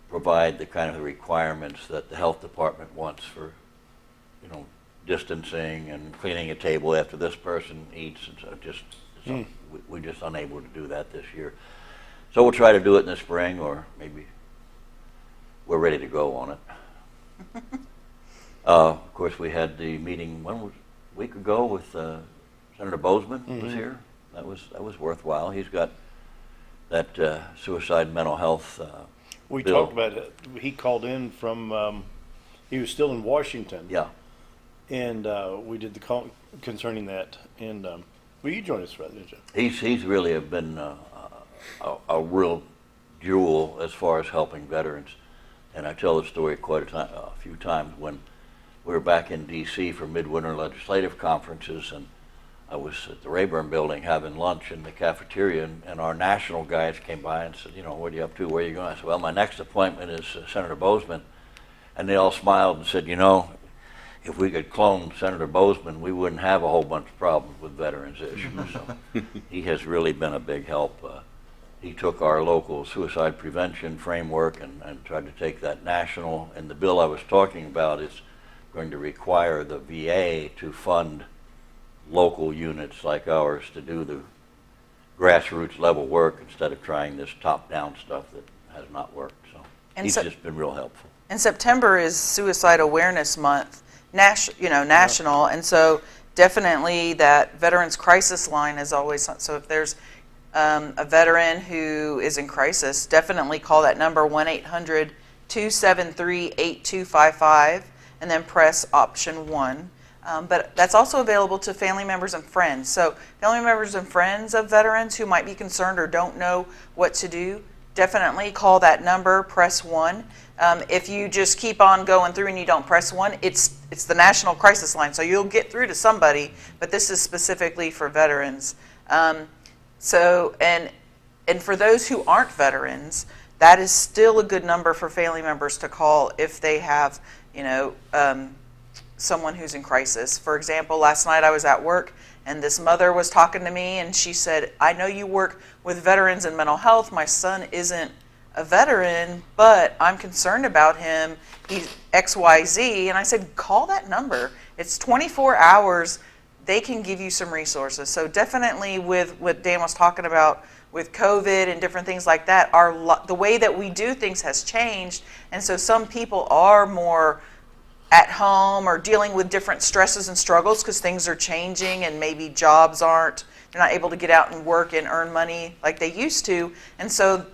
provide the kind of requirements that the health department wants for, you know, distancing and cleaning a table after this person eats, and so we're just unable to do that this year. So we'll try to do it in the spring, or maybe we're ready to go on it. Of course, we had the meeting a week ago with Senator Bozeman was here. That was worthwhile. He's got that suicide mental health We Bill. talked about it. He called in from, he was still in Washington. Yeah. And we did the call concerning that. And well, you joined us for that, didn't you? He's really been a real jewel as far as helping veterans. And I tell the story a few times when we were back in D.C. for midwinter legislative conferences, and I was at the Rayburn building having lunch in the cafeteria, and our national guys came by and said, you know, what are you up to? Where are you going? I said, well, my next appointment is Senator Bozeman. And they all smiled and said, you know, if we could clone Senator Bozeman, we wouldn't have a whole bunch of problems with veterans issues. So he has really been a big help. He took our local suicide prevention framework and tried to take that national. And the bill I was talking about is going to require the VA to fund local units like ours to do the grassroots level work instead of trying this top-down stuff that has not worked. So he's just been real helpful. And September is Suicide Awareness Month, national, and so definitely that Veterans Crisis Line is always, so if there's a veteran who is in crisis, definitely call that number 1-800-273-8255 and then press option 1. But that's also available to family members and friends. So family members and friends of veterans who might be concerned or don't know what to do, definitely call that number, press 1. If you just keep on going through and you don't press 1, it's the National Crisis Line, so you'll get through to somebody, but this is specifically for veterans. And for those who aren't veterans, that is still a good number for family members to call if they have, someone who's in crisis. For example, last night I was at work and this mother was talking to me and she said, I know you work with veterans and mental health. My son isn't a veteran, but I'm concerned about him. He's XYZ. And I said, call that number. It's 24 hours. They can give you some resources. So definitely with what Dan was talking about with COVID and different things like that, the way that we do things has changed. And so some people are more at home or dealing with different stresses and struggles because things are changing and maybe jobs they're not able to get out and work and earn money like they used to. And so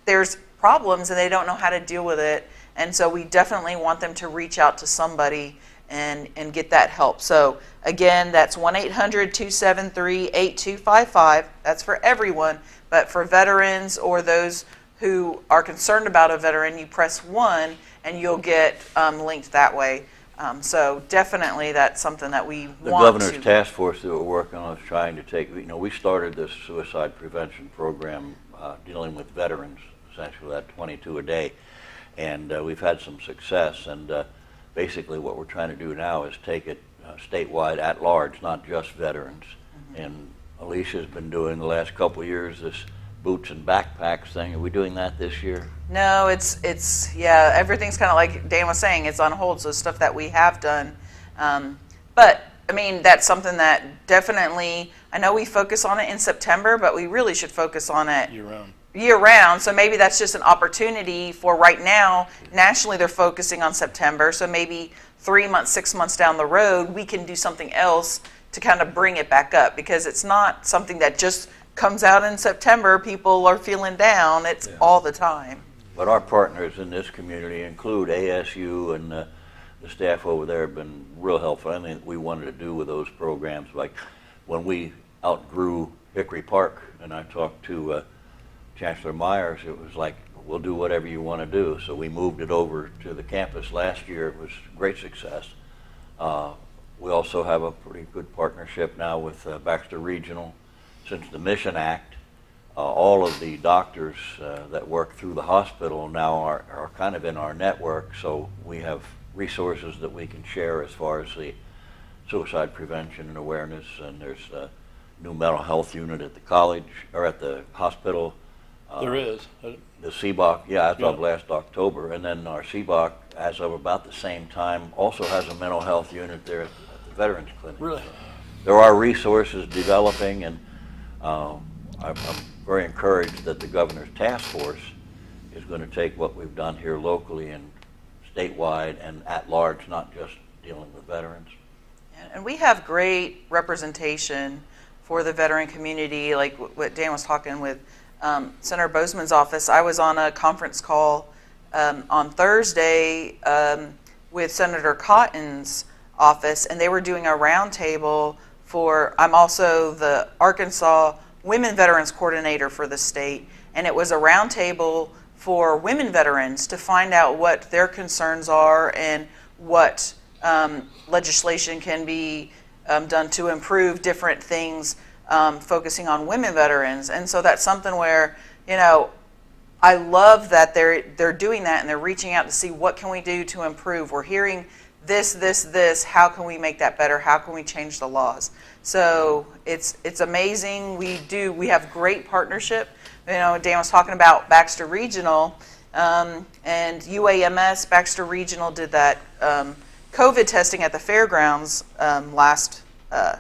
there's problems and they don't know how to deal with it. And so we definitely want them to reach out to somebody and get that help. So again, that's 1-800-273-8255. That's for everyone, but for veterans or those who are concerned about a veteran, you press 1 and you'll get linked that way. So definitely that's something that we want to. The governor's task force that we're working on is trying to take, we started this suicide prevention program dealing with veterans, essentially that 22 a day, and we've had some success. And basically what we're trying to do now is take it statewide at large, not just veterans. And Alesha's been doing the last couple of years this boots and backpacks thing. Are we doing that this year? No, it's everything's kind of like Dan was saying, it's on hold, so stuff that we have done. But I mean, that's something that definitely, I know we focus on it in September, but we really should focus on it year round. So maybe that's just an opportunity for right now. Nationally, they're focusing on September, so maybe 3 months, 6 months down the road, we can do something else to kind of bring it back up, because it's not something that just comes out in September. People are feeling down. It's all the time. But our partners in this community include ASU, and the staff over there have been real helpful. I mean, we wanted to do with those programs, like when we outgrew Hickory Park, and I talked to Chancellor Myers, it was like, we'll do whatever you want to do. So we moved it over to the campus last year. It was a great success. We also have a pretty good partnership now with Baxter Regional. Since the Mission Act, all of the doctors that work through the hospital now are kind of in our network, so we have resources that we can share as far as the suicide prevention and awareness. And there's a new mental health unit at the college, or at the hospital. There is. The CBOC, as of last October, and then our CBOC, as of about the same time, also has a mental health unit there at the Veterans Clinic. Really? So there are resources developing, and I'm very encouraged that the governor's task force is going to take what we've done here locally and statewide and at large, not just dealing with veterans. And we have great representation for the veteran community, like what Dan was talking with Senator Bozeman's office. I was on a conference call on Thursday with Senator Cotton's office, and they were doing a roundtable for, I'm also the Arkansas Women Veterans Coordinator for the state, and it was a roundtable for women veterans to find out what their concerns are and what legislation can be done to improve different things focusing on women veterans. And so that's something where, you know, I love that they're doing that and they're reaching out to see what can we do to improve. We're hearing this, how can we make that better? How can we change the laws? So it's amazing. We have great partnership. You know, Dan was talking about Baxter Regional, and UAMS, Baxter Regional did that COVID testing at the fairgrounds last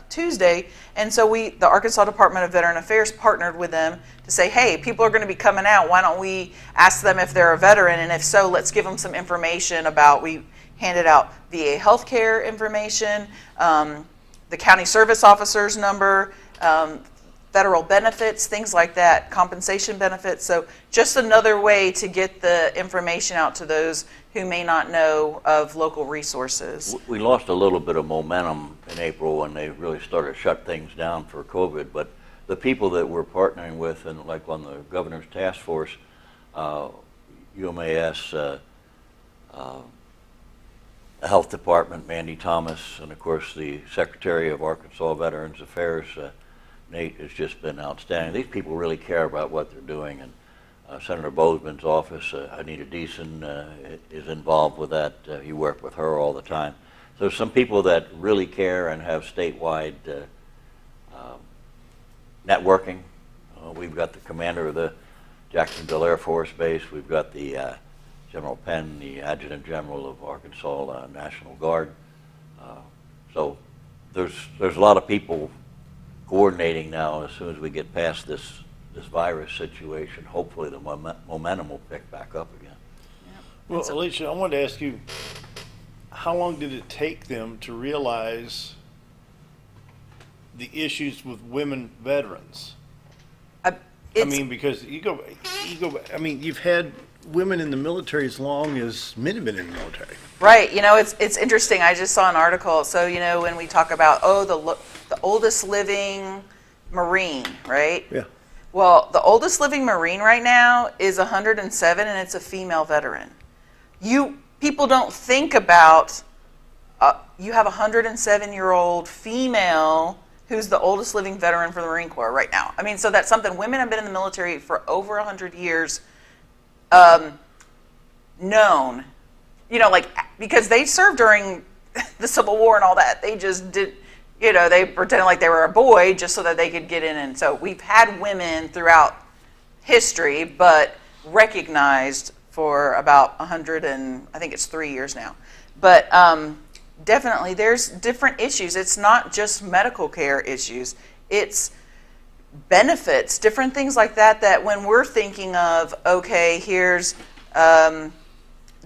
Tuesday, and so the Arkansas Department of Veteran Affairs partnered with them to say, hey, people are going to be coming out, why don't we ask them if they're a veteran, and if so, let's give them some information about, we handed out VA healthcare information, the county service officer's number, federal benefits, things like that, compensation benefits. So just another way to get the information out to those who may not know of local resources. We lost a little bit of momentum in April when they really started to shut things down for COVID, but the people that we're partnering with, and like on the governor's task force, UMAS, the health department, Mandy Thomas, and of course the Secretary of Arkansas Veterans Affairs, Nate, has just been outstanding. These people really care about what they're doing, and Senator Bozeman's office, Anita Deason, is involved with that. You work with her all the time. So some people that really care and have statewide networking. We've got the commander of the Jacksonville Air Force Base. We've got the General Penn, the Adjutant General of Arkansas National Guard. So there's a lot of people coordinating now. As soon as we get past this virus situation, hopefully the momentum will pick back up again. Well, Elesha, I wanted to ask you, how long did it take them to realize the issues with women veterans? I mean, because you go. I mean, you've had women in the military as long as men have been in the military. Right. You know, it's interesting. I just saw an article. So, you know, when we talk about, the oldest living Marine, right? Yeah. Well, the oldest living Marine right now is 107, and it's a female veteran. People don't think about, you have a 107-year-old female who's the oldest living veteran for the Marine Corps right now. I mean, so that's something. Women have been in the military for over 100 years, known, you know, like, because they served during the Civil War and all that. They just did, you know, they pretended like they were a boy just so that they could get in. And so we've had women throughout history, but recognized for about 100 and I think it's 3 years now. But definitely there's different issues. It's not just medical care issues. It's benefits, different things like that, that when we're thinking of, okay, here's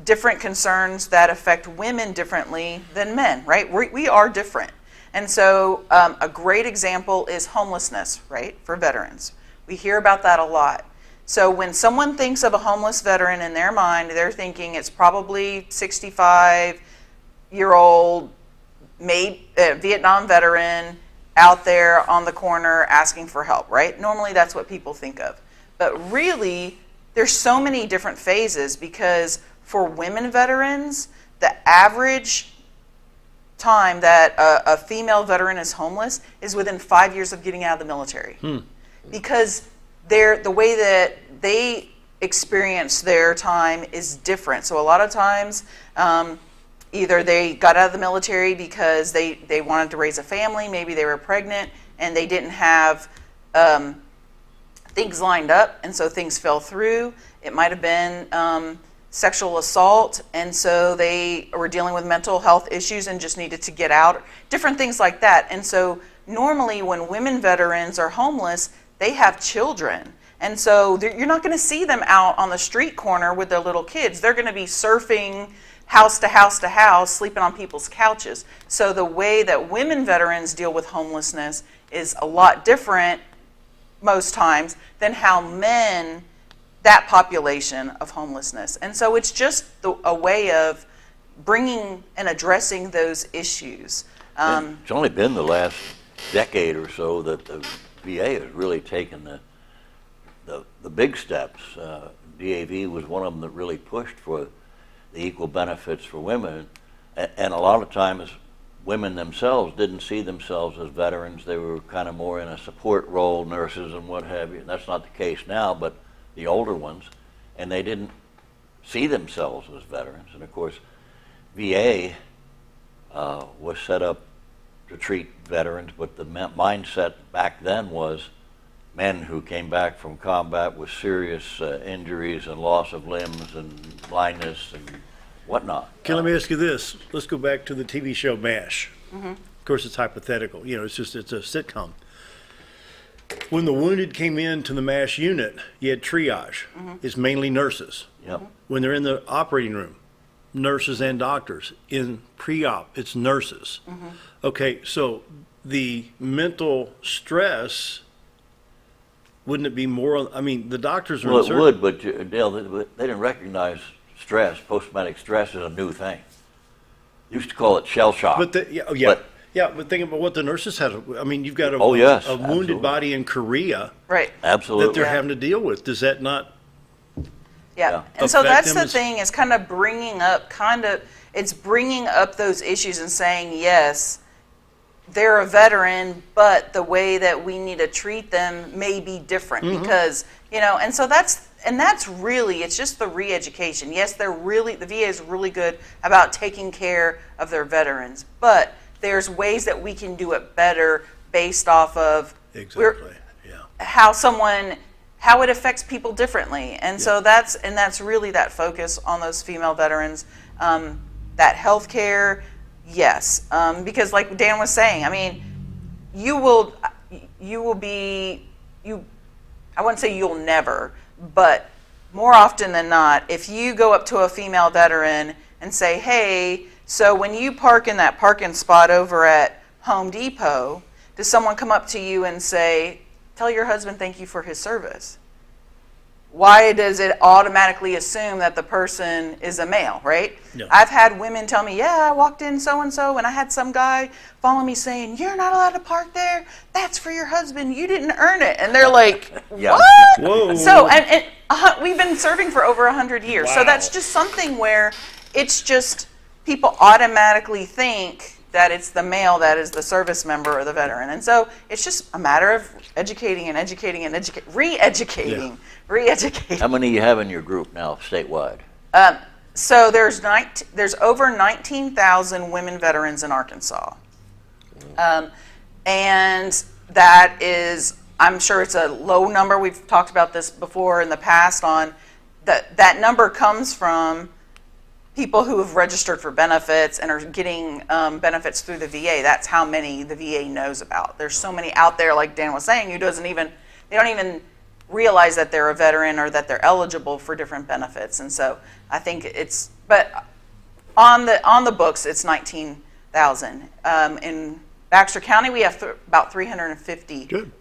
different concerns that affect women differently than men, right? We are different. And so a great example is homelessness, right, for veterans. We hear about that a lot. So when someone thinks of a homeless veteran in their mind, they're thinking it's probably 65-year-old Vietnam veteran out there on the corner asking for help, right? Normally that's what people think of. But really, there's so many different phases, because for women veterans, the average time that a female veteran is homeless is within 5 years of getting out of the military. Because the way that they experience their time is different. So a lot of times, either they got out of the military because they wanted to raise a family, maybe they were pregnant, and they didn't have things lined up, and so things fell through. It might have been sexual assault, and so they were dealing with mental health issues and just needed to get out, different things like that. And so normally when women veterans are homeless, they have children. And so you're not going to see them out on the street corner with their little kids. They're going to be surfing house to house to house, sleeping on people's couches. So the way that women veterans deal with homelessness is a lot different most times than how men that population of homelessness. And so it's just a way of bringing and addressing those issues. It's only been the last decade or so that the VA has really taken the big steps. DAV was one of them that really pushed for the equal benefits for women, and a lot of times women themselves didn't see themselves as veterans. They were kind of more in a support role, nurses and what have you. And that's not the case now, but the older ones, and they didn't see themselves as veterans. And of course, VA was set up to treat veterans, but the mindset back then was men who came back from combat with serious injuries and loss of limbs and blindness and whatnot. Okay, let me ask you this. Let's go back to the TV show MASH. Mm-hmm. Of course, it's hypothetical. It's a sitcom. When the wounded came into the MASH unit, you had triage. Mm-hmm. It's mainly nurses. Yep. When they're in the operating room, nurses and doctors. In pre-op, it's nurses. Mm-hmm. Okay, so the mental stress, wouldn't it be more? I mean, the doctors are. Well, it would, but Dale, they didn't recognize stress. Post-traumatic stress is a new thing. Used to call it shell shock. But but think about what the nurses had. I mean, you've got a wounded absolutely. body in Korea, right? Absolutely. That they're having to deal with. Does that not? Yeah, and so that's the thing, is kind of bringing up, it's bringing up those issues and saying, yes, they're a veteran, but the way that we need to treat them may be different because, and so that's really, it's just the re-education. Yes, the VA is really good about taking care of their veterans, but there's ways that we can do it better based off of how it affects people differently. And so that's really that focus on those female veterans. That healthcare, yes, because like Dan was saying, I mean, I wouldn't say you'll never, but more often than not, if you go up to a female veteran and say, hey, so when you park in that parking spot over at Home Depot, does someone come up to you and say, tell your husband thank you for his service? Why does it automatically assume that the person is a male, right? No. I've had women tell me, yeah, I walked in so-and-so and I had some guy follow me saying, you're not allowed to park there. That's for your husband. You didn't earn it. And they're like, what? Whoa. So, and we've been serving for over 100 years. Wow. So that's just something where it's just people automatically think that it's the male that is the service member or the veteran. And so it's just a matter of educating and re-educating. How many do you have in your group now, statewide? So there's over 19,000 women veterans in Arkansas. And that is, I'm sure it's a low number. We've talked about this before in the past on that number comes from people who have registered for benefits and are getting benefits through the VA. That's how many the VA knows about. There's so many out there, like Dan was saying, they don't even realize that they're a veteran or that they're eligible for different benefits. And so I think but on the books, it's 19,000. In Baxter County, we have about 350. Good.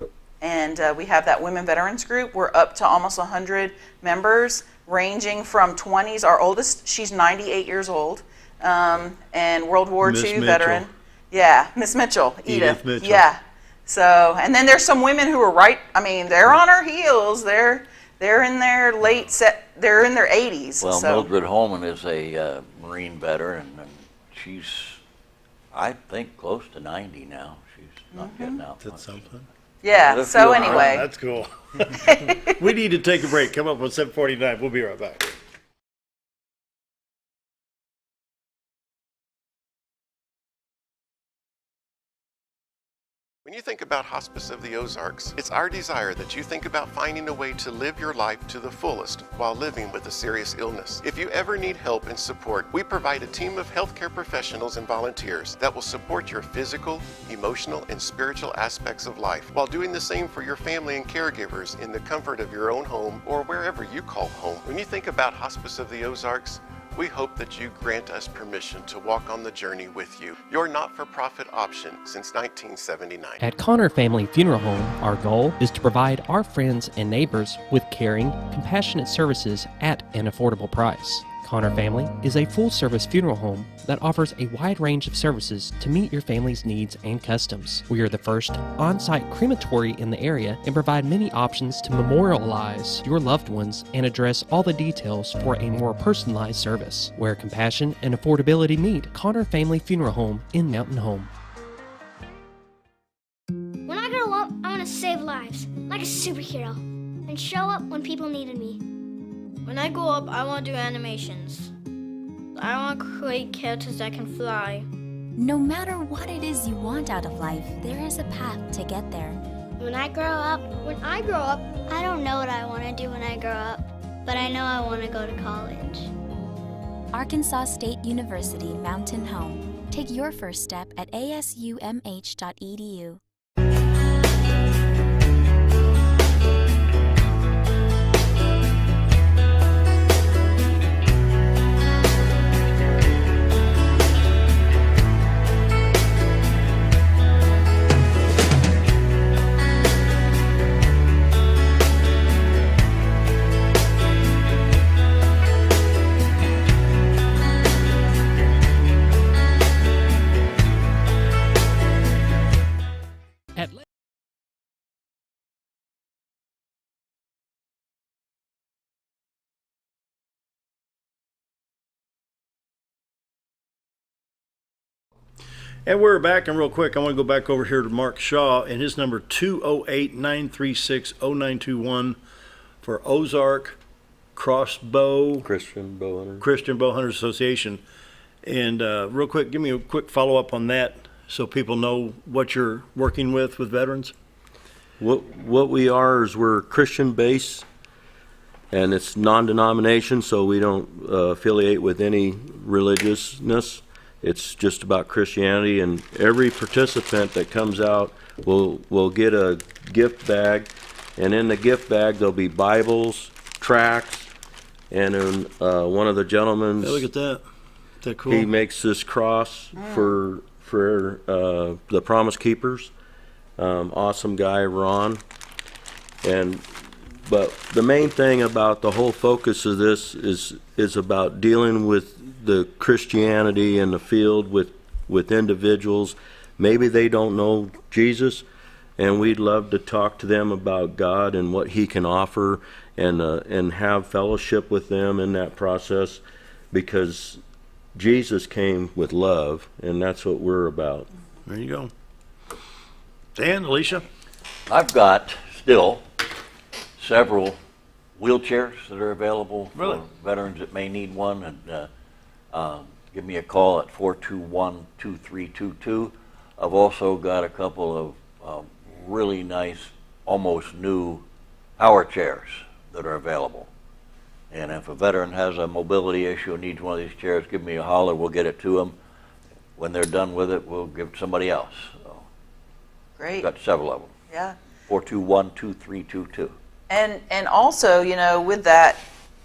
And we have that Women Veterans Group. We're up to almost 100 members, ranging from 20s. Our oldest, she's 98 years old, and World War II veteran. Yeah, Miss Mitchell, Edith Mitchell. Yeah. So, and then there's some women who are they're on our heels. They're in their they're in their 80s. Well, so. Mildred Holman is a Marine veteran, and she's, I think, close to 90 now. She's not getting out. That's something. Yeah, so anyway. That's cool. We need to take a break. Come up on 7:49. We'll be right back. When you think about Hospice of the Ozarks, it's our desire that you think about finding a way to live your life to the fullest while living with a serious illness. If you ever need help and support, we provide a team of healthcare professionals and volunteers that will support your physical, emotional, and spiritual aspects of life while doing the same for your family and caregivers in the comfort of your own home or wherever you call home. When you think about Hospice of the Ozarks, we hope that you grant us permission to walk on the journey with you, your not-for-profit option since 1979. At Connor Family Funeral Home, our goal is to provide our friends and neighbors with caring, compassionate services at an affordable price. Connor Family is a full-service funeral home that offers a wide range of services to meet your family's needs and customs. We are the first on-site crematory in the area and provide many options to memorialize your loved ones and address all the details for a more personalized service. Where compassion and affordability meet, Connor Family Funeral Home in Mountain Home. When I grow up, I want to save lives, like a superhero, and show up when people needed me. When I grow up, I want to do animations. I want to create characters that can fly. No matter what it is you want out of life, there is a path to get there. When I grow up, I don't know what I want to do when I grow up, but I know I want to go to college. Arkansas State University Mountain Home. Take your first step at asumh.edu. And we're back, and real quick, I want to go back over here to Mark Shaw, and his number 208-936-0921 for Ozark Christian Bow Hunters Association. And real quick, give me a quick follow-up on that so people know what you're working with veterans. What we are is we're Christian-based, and it's non-denomination, so we don't affiliate with any religiousness. It's just about Christianity, and every participant that comes out will get a gift bag, and in the gift bag there'll be Bibles, tracts, and in one of the gentlemen's, hey, look at that. Is that cool? He makes this cross for the Promise Keepers. Awesome guy, Ron. But the main thing about the whole focus of this is about dealing with the Christianity in the field with individuals. Maybe they don't know Jesus, and we'd love to talk to them about God and what He can offer, and have fellowship with them in that process, because Jesus came with love, and that's what we're about. There you go. Dan, Elesha? I've got still several wheelchairs that are available for veterans that may need one, and give me a call at 421-2322. I've also got a couple of really nice, almost new power chairs that are available. And if a veteran has a mobility issue and needs one of these chairs, give me a holler, we'll get it to them. When they're done with it, we'll give it to somebody else. So Great. I've got several of them. Yeah. 421-2322. And also, you know, with that,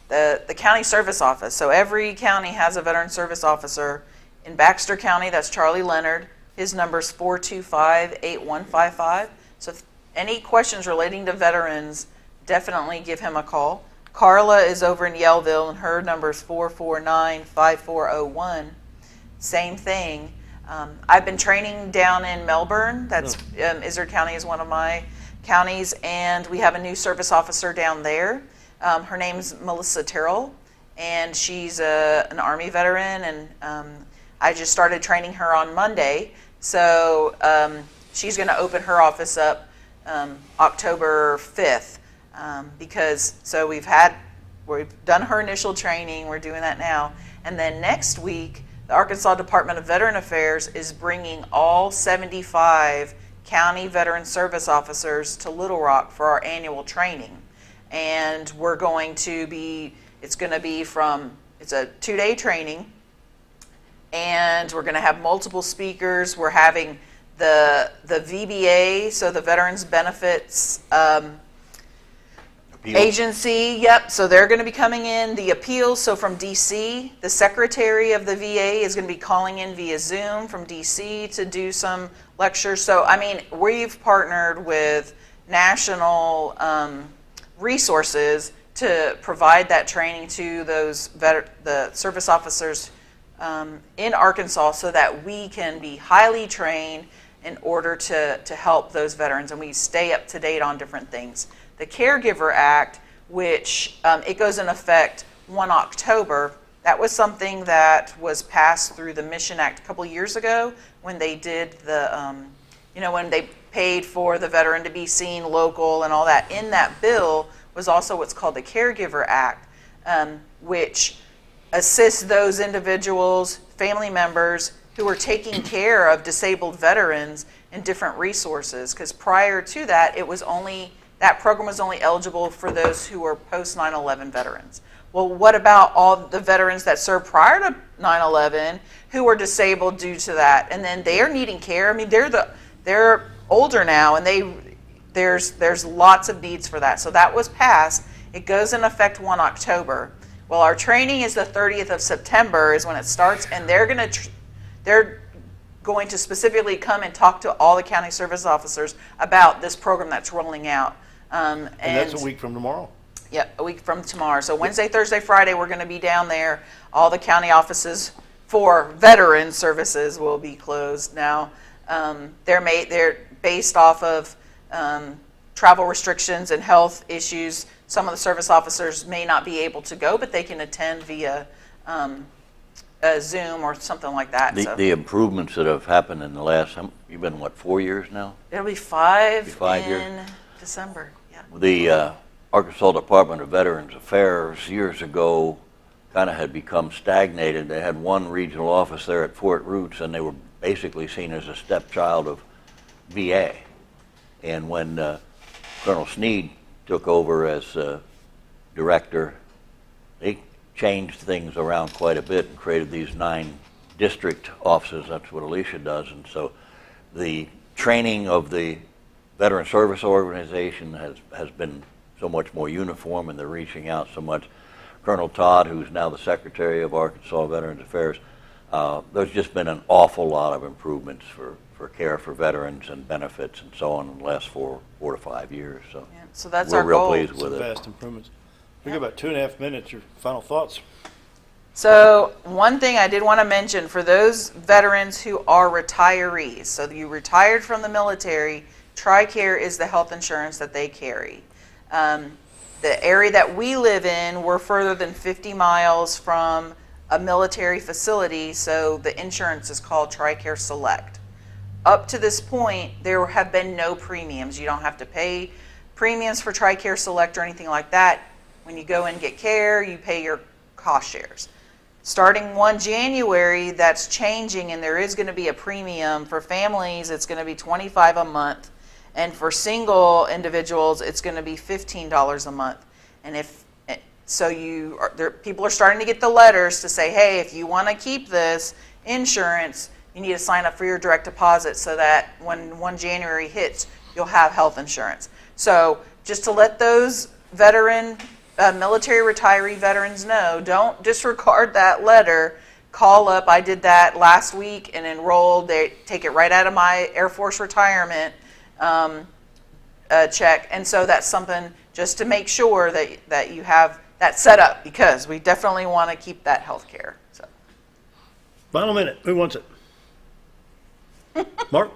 the county service office. So every county has a veteran service officer. In Baxter County, that's Charlie Leonard. His number is 425-8155. So if any questions relating to veterans, definitely give him a call. Carla is over in Yellville, and her number is 449-5401. Same thing. I've been training down in Melbourne. That's Izzard County is one of my counties, and we have a new service officer down there. Her name's Melissa Terrell, and she's an Army veteran, and I just started training her on Monday. So she's going to open her office up October 5th, because so we've done her initial training. We're doing that now, and then next week the Arkansas Department of Veteran Affairs is bringing all 75 county veteran service officers to Little Rock for our annual training. And we're going to be, it's a 2-day training, and we're going to have multiple speakers. We're having the VBA, so the Veterans Benefits agency. Yep. So they're going to be coming in. The appeals. So from DC, the secretary of the VA is going to be calling in via Zoom from DC to do some lectures. So I mean, we've partnered with national resources to provide that training to those the service officers in Arkansas, so that we can be highly trained in order to help those veterans, and we stay up to date on different things. The Caregiver Act, which it goes in effect 1 October, that was something that was passed through the Mission Act a couple years ago when they did the, when they paid for the veteran to be seen local and all that. In that bill was also what's called the Caregiver Act, which assists those individuals, family members who are taking care of disabled veterans in different resources. Because prior to that, that program was only eligible for those who were post 9/11 veterans. Well, what about all the veterans that served prior to 9/11 who were disabled due to that, and then they are needing care? I mean, they're older now, and there's lots of needs for that. So that was passed. It goes in effect 1 October. Well, our training is the 30th of September is when it starts, and they're going to specifically come and talk to all the county service officers about this program that's rolling out. And that's a week from tomorrow. Yeah, a week from tomorrow. So Wednesday, Thursday, Friday, we're going to be down there. All the county offices for veteran services will be closed now. They're based off of travel restrictions and health issues. Some of the service officers may not be able to go, but they can attend via Zoom or something like that. The improvements that have happened in the last, you've been, 4 years now? It'll be five years. in December. Yeah. The Arkansas Department of Veterans Affairs years ago kind of had become stagnated. They had one regional office there at Fort Roots, and they were basically seen as a stepchild of VA. And when Colonel Sneed took over as director, they changed things around quite a bit and created these 9 district offices. That's what Elesha does. And so the training of the Veteran Service Organization has been so much more uniform, and they're reaching out so much. Colonel Todd, who's now the Secretary of Arkansas Veterans Affairs, there's just been an awful lot of improvements for care for veterans and benefits and so on in the last 4 to 5 years. So, yeah, so that's we're our real goal. pleased with it. Vast improvements. We got about 2.5 minutes. Your final thoughts? So one thing I did want to mention for those veterans who are retirees, so you retired from the military, TRICARE is the health insurance that they carry. The area that we live in, we're further than 50 miles from a military facility, so the insurance is called TRICARE Select. Up to this point, there have been no premiums. You don't have to pay premiums for TRICARE Select or anything like that. When you go and get care, you pay your cost shares. Starting 1 January, that's changing, and there is going to be a premium. For families, it's going to be $25 a month. And for single individuals, it's going to be $15 a month. And people are starting to get the letters to say, hey, if you want to keep this insurance, you need to sign up for your direct deposit so that when 1 January hits, you'll have health insurance. So just to let those military retiree veterans know, don't disregard that letter. Call up. I did that last week and enrolled. They take it right out of my Air Force retirement check, and so that's something just to make sure that you have that set up, because we definitely want to keep that health care. So. Final minute. Who wants it? Mark?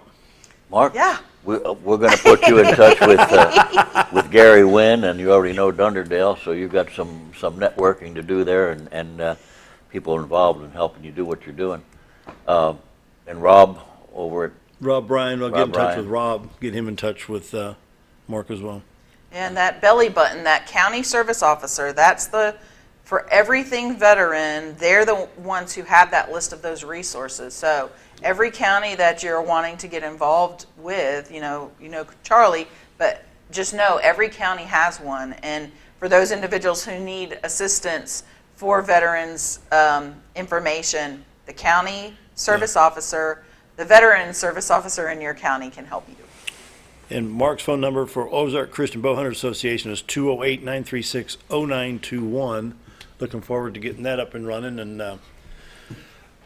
Mark? Yeah. We're going to put you in touch with Gary Wynn, and you already know Dunderdale, so you've got some networking to do there, and people involved in helping you do what you're doing. And Rob over at Rob Bryan. I'll get in touch Bryan. with Rob, get him in touch with Mark as well. And that belly button, that county service officer, that's for everything veteran, they're the ones who have that list of those resources. So every county that you're wanting to get involved with, you know Charlie, but just know every county has one. And for those individuals who need assistance for veterans information, the county service officer, the veteran service officer in your county can help you. And Mark's phone number for Ozark Christian Bowhunter Association is 208-936-0921. Looking forward to getting that up and running, and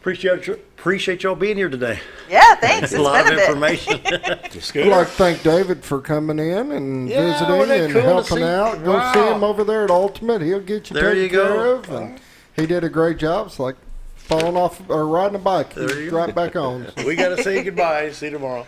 appreciate y'all being here today. Yeah, thanks. A lot of information. I'd like to thank David for coming in and visiting and helping out. Go see him over there at Ultimate. He'll get you taken care of. And he did a great job. It's like falling off or riding a bike. He's right back on. We got to say goodbye. See you tomorrow.